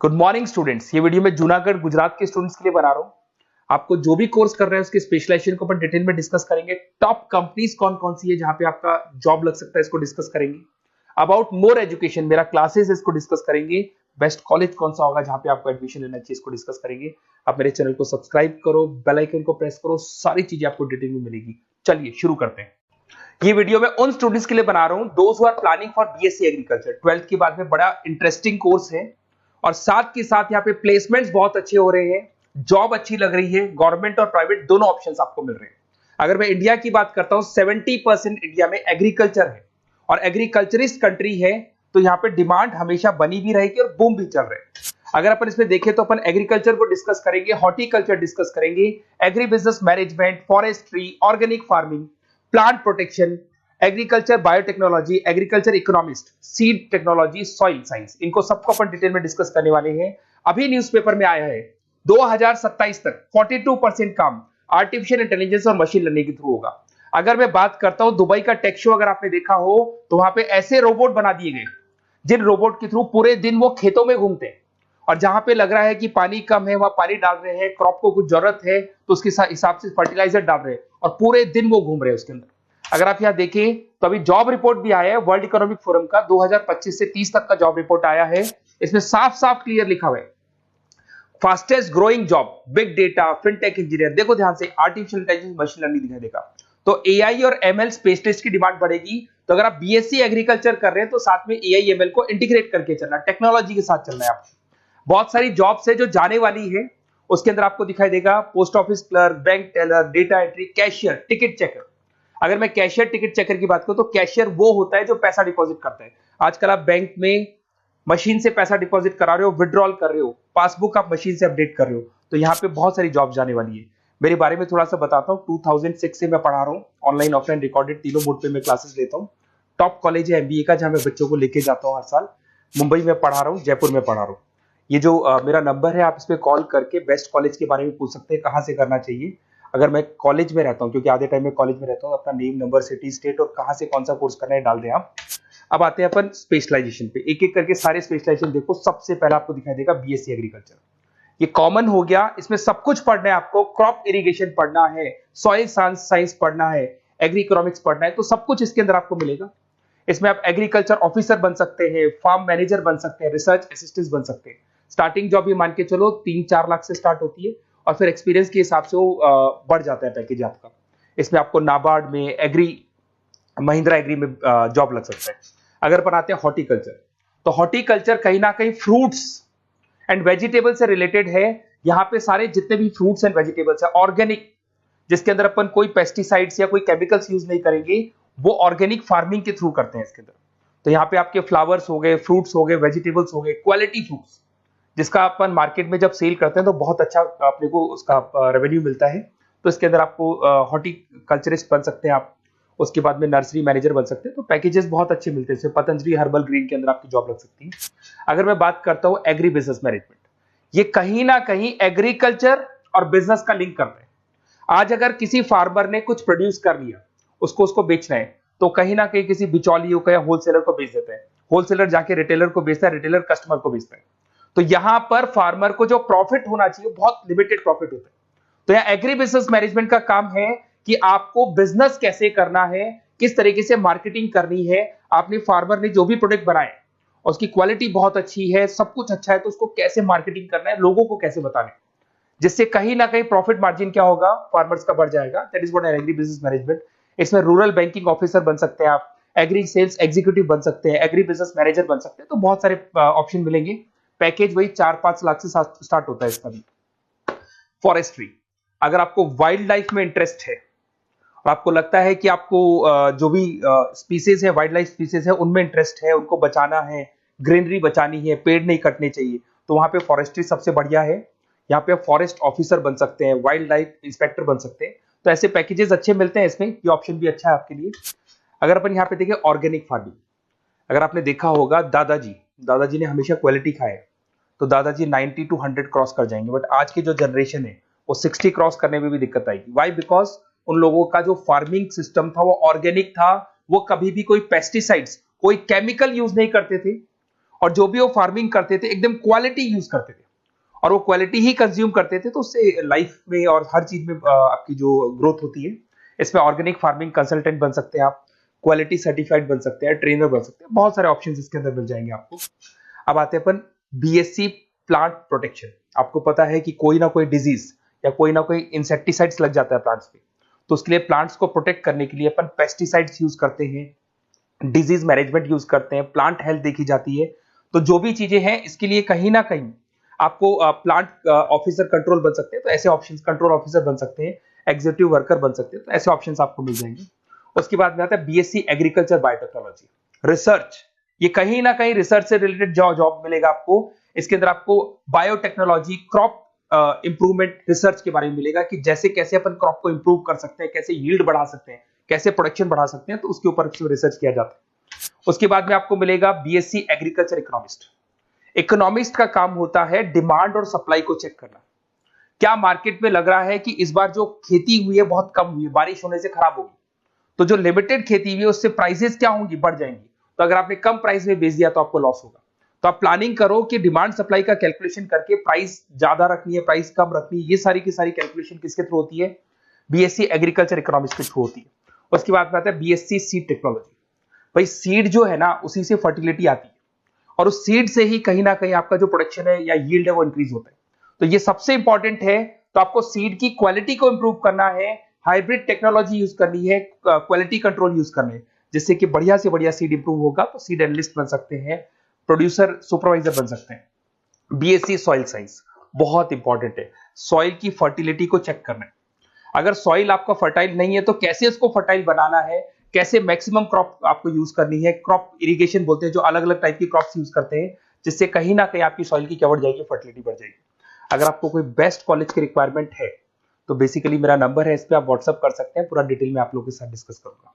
Good morning students. ये video मैं जूनागढ़ गुजरात के स्टूडेंट्स के लिए बना रहा हूँ। आपको जो भी कोर्स कर रहे हैं उसके स्पेशलाइजेशन को अपन डिटेल में डिस्कस करेंगे। टॉप कंपनीज कौन कौन सी है जहां पे आपका जॉब लग सकता है, इसको डिस्कस करेंगे। अबाउट मोर एजुकेशन, मेरा क्लासेस है, इसको डिस्कस करेंगे। बेस्ट कॉलेज कौन सा होगा जहां पे आपको एडमिशन लेना चाहिए, इसको डिस्कस करेंगे। आप मेरे चैनल को सब्सक्राइब करो, बेल आइकन को प्रेस करो, सारी चीजें आपको डिटेल में मिलेगी। चलिए शुरू करते हैं। ये वीडियो मैं उन स्टूडेंट्स के लिए बना रहा हूं those who are planning for BSc agriculture. 12th के बाद में बड़ा इंटरेस्टिंग कोर्स है और साथ के साथ यहाँ पे प्लेसमेंट्स बहुत अच्छे हो रहे हैं, जॉब अच्छी लग रही है, गवर्नमेंट और प्राइवेट दोनों ऑप्शंस आपको मिल रहे हैं। अगर मैं इंडिया की बात करता हूं, 70% इंडिया में एग्रीकल्चर है और एग्रीकल्चरिस्ट कंट्री है, तो यहाँ पे डिमांड हमेशा बनी भी रहेगी और बूम भी चल रहे हैं। अगर अपन इसमें देखें तो अपन एग्रीकल्चर को डिस्कस करेंगे, हॉर्टिकल्चर डिस्कस करेंगे, agri business management, forestry, organic farming, plant protection, agriculture biotechnology, agriculture economist, seed technology, soil science, इनको सबको अपन डिटेल में डिस्कस करने वाले हैं। अभी न्यूज़पेपर में आया है 2027 तक 42% काम आर्टिफिशियल इंटेलिजेंस और मशीन लर्निंग के थ्रू होगा। अगर मैं बात करता हूं दुबई का टेक शो, अगर आपने देखा हो तो वहां पे ऐसे रोबोट बना दिए गए जिन रोबोट के थ्रू पूरे दिन वो खेतों में घूमते हैं और जहां पे लग रहा है कि पानी कम है वहां पानी डाल रहे हैं, क्रॉप को कुछ जरूरत है तो उसके हिसाब से फर्टिलाइजर डाल रहे हैं और पूरे दिन वो घूम रहे हैं उसके अंदर। अगर आप यहां देखें तो अभी जॉब रिपोर्ट भी आया है वर्ल्ड इकोनॉमिक फोरम का, 2025 से 30 तक का जॉब रिपोर्ट आया है। इसमें साफ साफ क्लियर लिखा हुआ है fastest growing job big data, fintech engineer. देखो ध्यान से, आर्टिफिशियल इंटेलिजेंस, मशीन लर्निंग दिखाई देगा, तो एआई और एमएल स्पेशलिस्ट की डिमांड बढ़ेगी। तो अगर आप बीएससी एग्रीकल्चर कर रहे हैं तो साथ में एआई एमएल को इंटीग्रेट करके चलना, टेक्नोलॉजी के साथ चलना है आपको। बहुत सारी जॉब्स है जो जाने वाली है, उसके अंदर आपको दिखाई देगा post office clerk, bank teller, data entry, cashier, ticket checker. अगर मैं कैशियर टिकट चेकर की बात करूं तो कैशियर वो होता है जो पैसा डिपॉजिट करता है। आजकल आप बैंक में मशीन से पैसा डिपॉजिट करा रहे हो, विड्रॉल कर रहे हो, पासबुक आप मशीन से अपडेट कर रहे हो, तो यहाँ पे बहुत सारी जॉब जाने वाली है। मेरे बारे में थोड़ा सा बताता हूँ। 2006 से मैं पढ़ा रहा हूँ, ऑनलाइन ऑफलाइन रिकॉर्डेड तीनों मोड पे मैं क्लासेस लेता हूँ। टॉप कॉलेज है एमबीए का, जहां मैं बच्चों को लेके जाता हूँ हर साल। मुंबई में पढ़ा रहा हूँ, जयपुर में पढ़ा रहा हूँ। ये जो मेरा नंबर है, आप इस पे कॉल करके बेस्ट कॉलेज के बारे में पूछ सकते हैं, कहाँ से करना चाहिए। अगर मैं कॉलेज में रहता हूँ, क्योंकि आधे टाइम में कॉलेज में रहता हूँ, अपना नेम, नंबर, सिटी, स्टेट और कहाँ से कौन सा कोर्स करना है डाल दें आप। अब आते हैं अपन स्पेशलाइजेशन पे, एक एक करके सारे स्पेशलाइजेशन देखो। सबसे पहला आपको दिखाई देगा बीएससी एग्रीकल्चर, ये कॉमन हो गया। इसमें सब कुछ पढ़ना है आपको, क्रॉप इरिगेशन पढ़ना है, सॉइल साइंस पढ़ना है, एग्री इकोनॉमिक्स पढ़ना है, तो सब कुछ इसके अंदर आपको मिलेगा। इसमें आप एग्रीकल्चर ऑफिसर बन सकते हैं, फार्म मैनेजर बन सकते हैं, रिसर्च असिस्टेंट बन सकते हैं। स्टार्टिंग जॉब भी मान के चलो 3-4 लाख से स्टार्ट होती है और फिर एक्सपीरियंस के हिसाब से वो बढ़ जाता है पैकेज आपका। इसमें आपको नाबार्ड में, एग्री, महिंद्रा एग्री में जॉब लग सकता है। अगर अपन आते हैं हॉर्टिकल्चर, तो हॉर्टिकल्चर कहीं ना कहीं फ्रूट्स एंड वेजिटेबल से रिलेटेड है। यहाँ पे सारे जितने भी फ्रूट्स एंड वेजिटेबल्स है ऑर्गेनिक, जिसके अंदर अपन कोई पेस्टिसाइड्स या कोई केमिकल्स यूज नहीं करेंगे, वो ऑर्गेनिक फार्मिंग के थ्रू करते हैं इसके अंदर। तो यहाँ पे आपके फ्लावर्स हो गए, फ्रूट्स हो गए, वेजिटेबल्स हो गए, क्वालिटी फ्रूट्स, जिसका अपन मार्केट में जब सेल करते हैं तो बहुत अच्छा अपने को उसका रेवेन्यू मिलता है। तो इसके अंदर आपको हॉर्टिकल्चरिस्ट बन सकते हैं आप, उसके बाद में नर्सरी मैनेजर बन सकते हैं। तो पैकेजेस बहुत अच्छे मिलते हैं। पतंजलि हर्बल ग्रीन के अंदर आपकी जॉब लग सकती है। अगर मैं बात करता हूँ एग्री बिजनेस मैनेजमेंट, ये कहीं ना कहीं एग्रीकल्चर और बिजनेस का लिंक करते हैं। आज अगर किसी फार्मर ने कुछ प्रोड्यूस कर लिया, उसको बेचना है, तो कहीं ना कहीं किसी बिचौलियों को या होलसेलर को बेच देते हैं। होलसेलर जाके रिटेलर को बेचता है, रिटेलर कस्टमर को बेचता है। तो यहां पर फार्मर को जो प्रॉफिट होना चाहिए बहुत लिमिटेड प्रॉफिट होता है। तो यहां एग्री बिजनेस मैनेजमेंट का काम है कि आपको बिजनेस कैसे करना है, किस तरीके से मार्केटिंग करनी है। आपने फार्मर ने जो भी प्रोडक्ट बनाए उसकी क्वालिटी बहुत अच्छी है, सब कुछ अच्छा है, तो उसको कैसे मार्केटिंग करना है, लोगों को कैसे बताना है, जिससे कहीं ना कहीं प्रॉफिट मार्जिन क्या होगा, फार्मर्स का बढ़ जाएगा। That is what agri business management. इसमें रूरल बैंकिंग ऑफिसर बन सकते हैं आप, एग्री सेल्स एग्जीक्यूटिव बन सकते हैं, एग्री बिजनेस मैनेजर बन सकते हैं। तो बहुत सारे ऑप्शन मिलेंगे। पैकेज वही 4-5 लाख से स्टार्ट होता है इसका भी। फॉरेस्ट्री, अगर आपको वाइल्ड लाइफ में इंटरेस्ट है और आपको लगता है कि आपको जो भी स्पीसीज है, वाइल्ड लाइफ स्पीसीज है, उनमें इंटरेस्ट है, उनको बचाना है, ग्रीनरी बचानी है, पेड़ नहीं कटने चाहिए, तो वहां पे फॉरेस्ट्री सबसे बढ़िया है। यहाँ पे फॉरेस्ट ऑफिसर बन सकते हैं, वाइल्ड लाइफ इंस्पेक्टर बन सकते हैं। तो ऐसे पैकेजेस अच्छे मिलते हैं इसमें, ये ऑप्शन भी अच्छा है आपके लिए। अगर अपन यहाँ पे देखें ऑर्गेनिक फार्मिंग, अगर आपने देखा होगा दादाजी ने हमेशा क्वालिटी खाया, तो दादाजी 90 to 100 क्रॉस कर जाएंगे। बट आज की जो जनरेशन है वो 60 क्रॉस करने में भी दिक्कत आएगी। वाई? बिकॉज उन लोगों का जो फार्मिंग सिस्टम था वो ऑर्गेनिक था, वो कभी भी कोई पेस्टिसाइड्स, कोई केमिकल यूज नहीं करते थे और जो भी वो फार्मिंग करते थे एकदम क्वालिटी यूज करते थे और वो क्वालिटी ही कंज्यूम करते थे, तो उससे लाइफ में और हर चीज में आपकी जो ग्रोथ होती है, इसमें ऑर्गेनिक फार्मिंग कंसल्टेंट बन सकते हैं आप, क्वालिटी सर्टिफाइड बन सकते हैं, ट्रेनर बन सकते हैं, बहुत सारे ऑप्शंस इसके अंदर मिल जाएंगे आपको। अब आते हैं अपन बीएससी प्लांट प्रोटेक्शन। आपको पता है कि कोई ना कोई डिजीज या कोई ना कोई इंसेक्टिसाइड्स लग जाता है प्लांट्स पे, तो उसके लिए प्लांट्स को प्रोटेक्ट करने के लिए अपन पेस्टिसाइड्स यूज करते हैं, डिजीज मैनेजमेंट यूज करते हैं, प्लांट हेल्थ देखी जाती है। तो जो भी चीजें हैं इसके लिए कहीं ना कहीं आपको प्लांट ऑफिसर कंट्रोल बन सकते हैं, तो ऐसे ऑप्शंस कंट्रोल ऑफिसर बन सकते हैं, एग्जीक्यूटिव वर्कर बन सकते हैं, तो ऐसे ऑप्शंस आपको मिल जाएंगे। उसके बाद में आता है बीएससी एग्रीकल्चर बायोटेक्नोलॉजी रिसर्च। ये कहीं ना कहीं रिसर्च से रिलेटेड जॉब मिलेगा आपको। इसके अंदर आपको बायोटेक्नोलॉजी, क्रॉप इंप्रूवमेंट रिसर्च के बारे में मिलेगा कि जैसे कैसे अपन क्रॉप को इंप्रूव कर सकते हैं, कैसे यील्ड बढ़ा सकते हैं, कैसे प्रोडक्शन बढ़ा सकते हैं, तो उसके ऊपर रिसर्च किया जाता है। उसके बाद में आपको मिलेगा बीएससी एग्रीकल्चर इकोनॉमिस्ट। इकोनॉमिस्ट का काम होता है डिमांड और सप्लाई को चेक करना। क्या मार्केट में लग रहा है कि इस बार जो खेती हुई है बहुत कम हुई है, बारिश होने से खराब होगी, तो जो लिमिटेड खेती हुई है उससे प्राइसेस क्या होंगी, बढ़ जाएंगी। तो अगर आपने कम प्राइस में बेच दिया तो आपको लॉस होगा। तो आप प्लानिंग करो कि डिमांड सप्लाई का कैलकुलेशन करके प्राइस ज्यादा रखनी है, प्राइस कम रखनी है, ये सारी की सारी कैलकुलेशन किसके थ्रू होती है, बीएससी एग्रीकल्चर इकोनॉमिक्स के थ्रू होती है। उसके बाद में आता है बीएससी सीड टेक्नोलॉजी। भाई सीड जो है ना, उसी से फर्टिलिटी आती है और उस सीड से ही कहीं ना कहीं आपका जो प्रोडक्शन है या यील्ड है वो इंक्रीज होता है। तो ये सबसे इंपॉर्टेंट है। तो आपको सीड की क्वालिटी को इंप्रूव करना है, हाइब्रिड टेक्नोलॉजी यूज करनी है, क्वालिटी कंट्रोल यूज करना है, जिससे कि बढ़िया से बढ़िया सीड इंप्रूव होगा। तो सीड एनालिस्ट बन सकते हैं, प्रोड्यूसर सुपरवाइजर बन सकते हैं। बीएससी सॉइल साइंस बहुत इंपॉर्टेंट है, सॉइल की फर्टिलिटी को चेक करना है। अगर सॉइल आपका फर्टाइल नहीं है तो कैसे उसको फर्टाइल बनाना है, कैसे मैक्सिमम क्रॉप आपको यूज करनी है, क्रॉप इरिगेशन बोलते हैं, जो अलग अलग टाइप की क्रॉप्स यूज करते हैं, जिससे कहीं ना कहीं आपकी सॉइल की क्या बढ़ जाएगी, फर्टिलिटी बढ़ जाएगी। अगर आपको कोई बेस्ट कॉलेज की रिक्वायरमेंट है तो बेसिकली मेरा नंबर है, इस पर आप व्हाट्सअप कर सकते हैं, पूरा डिटेल में आप लोगों के साथ डिस्कस करूंगा।